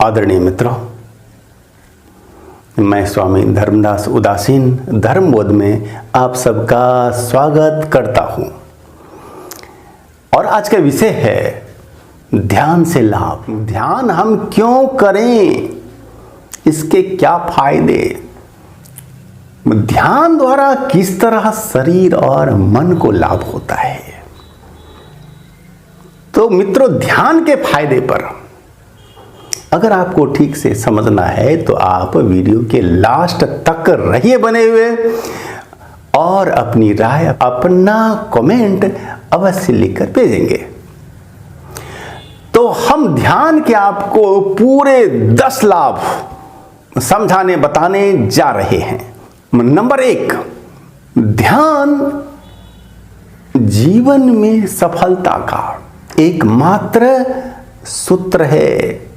आदरणीय मित्रों, मैं स्वामी धर्मदास उदासीन धर्मबोध में आप सबका स्वागत करता हूं। और आज का विषय है ध्यान से लाभ। ध्यान हम क्यों करें, इसके क्या फायदे, ध्यान द्वारा किस तरह शरीर और मन को लाभ होता है। तो मित्रों, ध्यान के फायदे पर अगर आपको ठीक से समझना है तो आप वीडियो के लास्ट तक रहिए बने हुए और अपनी राय, अपना कमेंट अवश्य लिखकर भेजेंगे। तो हम ध्यान के आपको पूरे 10 लाभ समझाने बताने जा रहे हैं। नंबर 1, ध्यान जीवन में सफलता का एकमात्र सूत्र है।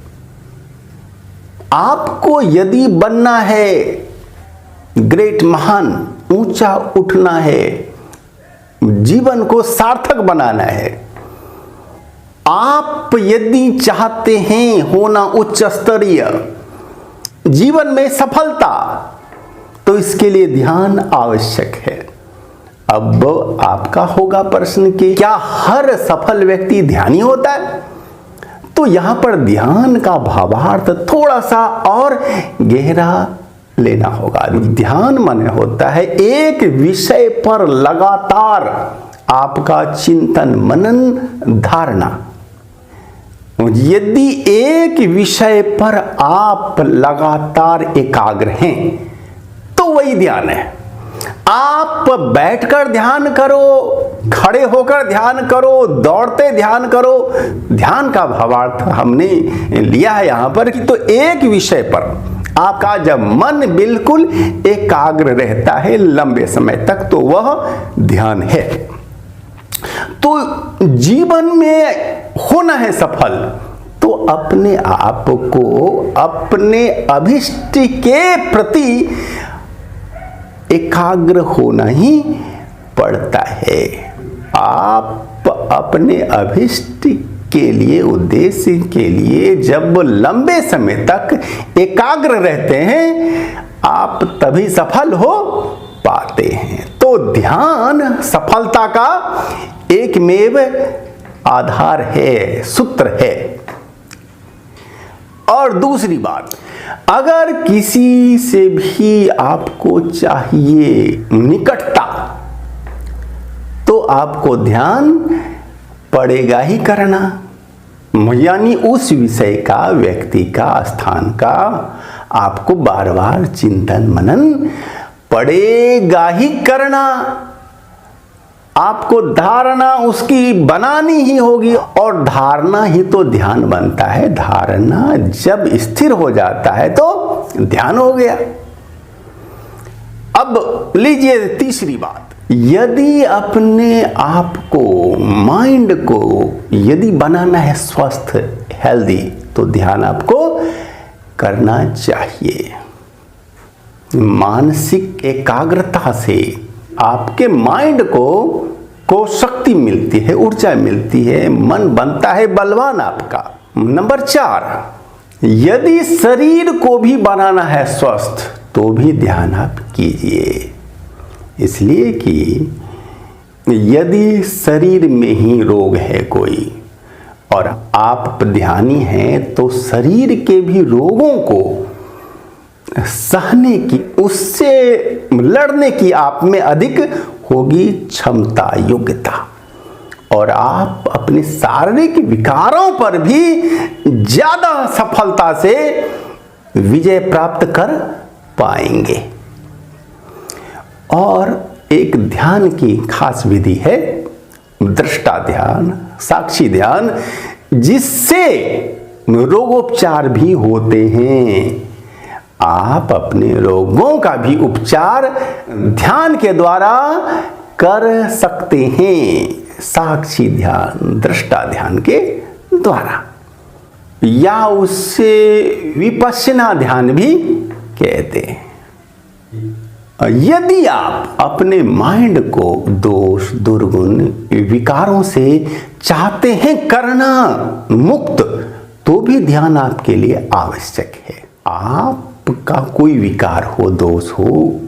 आपको यदि बनना है ग्रेट, महान, ऊंचा उठना है, जीवन को सार्थक बनाना है, आप यदि चाहते हैं होना उच्च स्तरीय, जीवन में सफलता, तो इसके लिए ध्यान आवश्यक है। अब आपका होगा प्रश्न कि क्या हर सफल व्यक्ति ध्यानी होता है? तो यहां पर ध्यान का भावार्थ थोड़ा सा और गहरा लेना होगा। ध्यान माने होता है एक विषय पर लगातार आपका चिंतन, मनन, धारणा। यदि एक विषय पर आप लगातार एकाग्र हैं तो वही ध्यान है। आप बैठकर ध्यान करो, खड़े होकर ध्यान करो, दौड़ते ध्यान करो, ध्यान का भावार्थ हमने लिया है यहां पर कि तो एक विषय पर आपका जब मन बिल्कुल एकाग्र रहता है लंबे समय तक, तो वह ध्यान है। तो जीवन में होना है सफल, तो अपने आप को अपने अभिष्ट के प्रति एकाग्र होना ही पड़ता है। आप अपने अभिष्ट के लिए, उद्देश्य के लिए जब लंबे समय तक एकाग्र रहते हैं, आप तभी सफल हो पाते हैं। तो ध्यान सफलता का एकमेव आधार है, सूत्र है। और दूसरी बात, अगर किसी से भी आपको चाहिए निकटता, तो आपको ध्यान पड़ेगा ही करना। यानी उस विषय का, व्यक्ति का, स्थान का आपको बार बार चिंतन मनन पड़ेगा ही करना। आपको धारणा उसकी बनानी ही होगी, और धारणा ही तो ध्यान बनता है। धारणा जब स्थिर हो जाता है तो ध्यान हो गया। अब लीजिए तीसरी बात, यदि अपने आप को, माइंड को यदि बनाना है स्वस्थ, हेल्दी, तो ध्यान आपको करना चाहिए। मानसिक एकाग्रता से आपके माइंड को शक्ति मिलती है, ऊर्जा मिलती है, मन बनता है बलवान आपका। नंबर 4, यदि शरीर को भी बनाना है स्वस्थ, तो भी ध्यान आप कीजिए। इसलिए कि यदि शरीर में ही रोग है कोई और आप ध्यानी हैं, तो शरीर के भी रोगों को सहने की, उससे लड़ने की आप में अधिक होगी क्षमता, योग्यता, और आप अपने शारीरिक विकारों पर भी ज्यादा सफलता से विजय प्राप्त कर पाएंगे। और एक ध्यान की खास विधि है दृष्टा ध्यान, साक्षी ध्यान, जिससे रोगोपचार भी होते हैं। आप अपने रोगों का भी उपचार ध्यान के द्वारा कर सकते हैं, साक्षी ध्यान, दृष्टा ध्यान के द्वारा, या उससे विपश्यना ध्यान भी कहते हैं। यदि आप अपने माइंड को दोष दुर्गुण विकारों से चाहते हैं करना मुक्त, तो भी ध्यान आपके लिए आवश्यक है। आपका कोई विकार हो, दोष हो,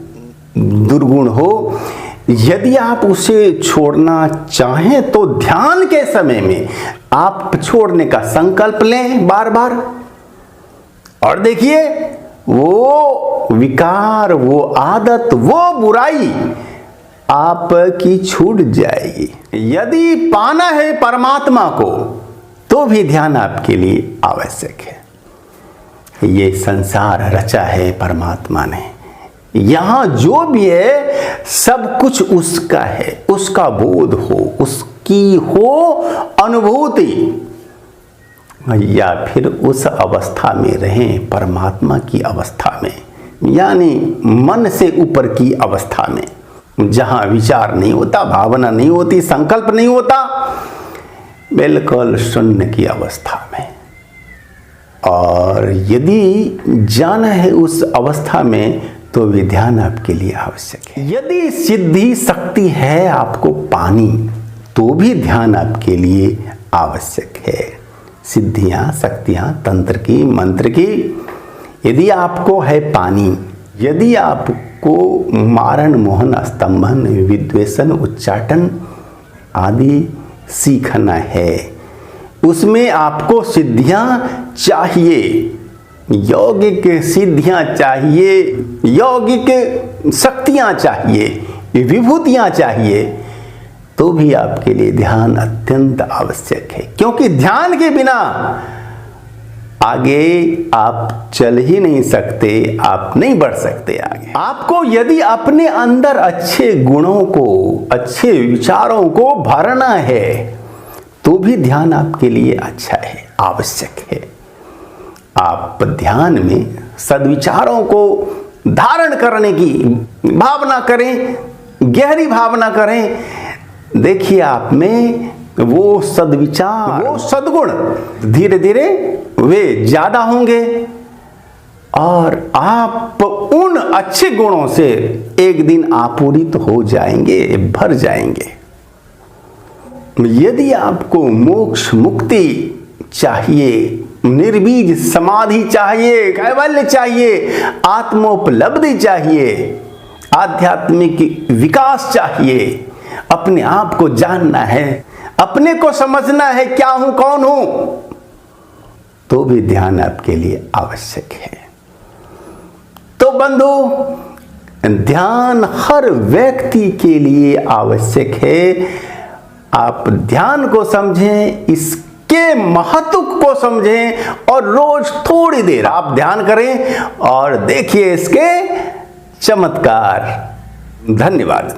दुर्गुण हो, यदि आप उसे छोड़ना चाहें तो ध्यान के समय में आप छोड़ने का संकल्प लें बार बार, और देखिए वो विकार, वो आदत, वो बुराई आपकी छूट जाएगी। यदि पाना है परमात्मा को, तो भी ध्यान आपके लिए आवश्यक है। ये संसार रचा है परमात्मा ने, यहां जो भी है सब कुछ उसका है, उसका बोध हो, उसकी हो अनुभूति, या फिर उस अवस्था में रहें, परमात्मा की अवस्था में, यानी मन से ऊपर की अवस्था में, जहां विचार नहीं होता, भावना नहीं होती, संकल्प नहीं होता, बिल्कुल शून्य की अवस्था में। और यदि जाना है उस अवस्था में, तो भी ध्यान आपके लिए आवश्यक है। यदि सिद्धि शक्ति है आपको पानी, तो भी ध्यान आपके लिए आवश्यक है। सिद्धियां, शक्तियां, तंत्र की, मंत्र की, यदि आपको है पानी, यदि आपको मारण, मोहन, स्तंभन, विद्वेषण, उच्चाटन आदि सीखना है, उसमें आपको सिद्धियां चाहिए, यौगिक सिद्धियां चाहिए, यौगिक शक्तियां चाहिए, विभूतियां चाहिए, तो भी आपके लिए ध्यान अत्यंत आवश्यक है। क्योंकि ध्यान के बिना आगे आप चल ही नहीं सकते, आप नहीं बढ़ सकते आगे। आपको यदि अपने अंदर अच्छे गुणों को, अच्छे विचारों को भरना है, तो भी ध्यान आपके लिए अच्छा है, आवश्यक है। आप ध्यान में सद्विचारों को धारण करने की भावना करें, गहरी भावना करें। देखिए आप में वो सद्विचार, वो सद्गुण धीरे धीरे वे ज्यादा होंगे, और आप उन अच्छे गुणों से एक दिन आपूरित हो जाएंगे, भर जाएंगे। यदि आपको मोक्ष, मुक्ति चाहिए, निर्बीज समाधि चाहिए, कैवल्य चाहिए, आत्मोपलब्धि चाहिए, आध्यात्मिक विकास चाहिए, अपने आप को जानना है, अपने को समझना है, क्या हूं, कौन हूं, तो भी ध्यान आपके लिए आवश्यक है। तो बंधु, ध्यान हर व्यक्ति के लिए आवश्यक है। आप ध्यान को समझें, इसके महत्व को समझें, और रोज थोड़ी देर आप ध्यान करें और देखिए इसके चमत्कार। धन्यवाद।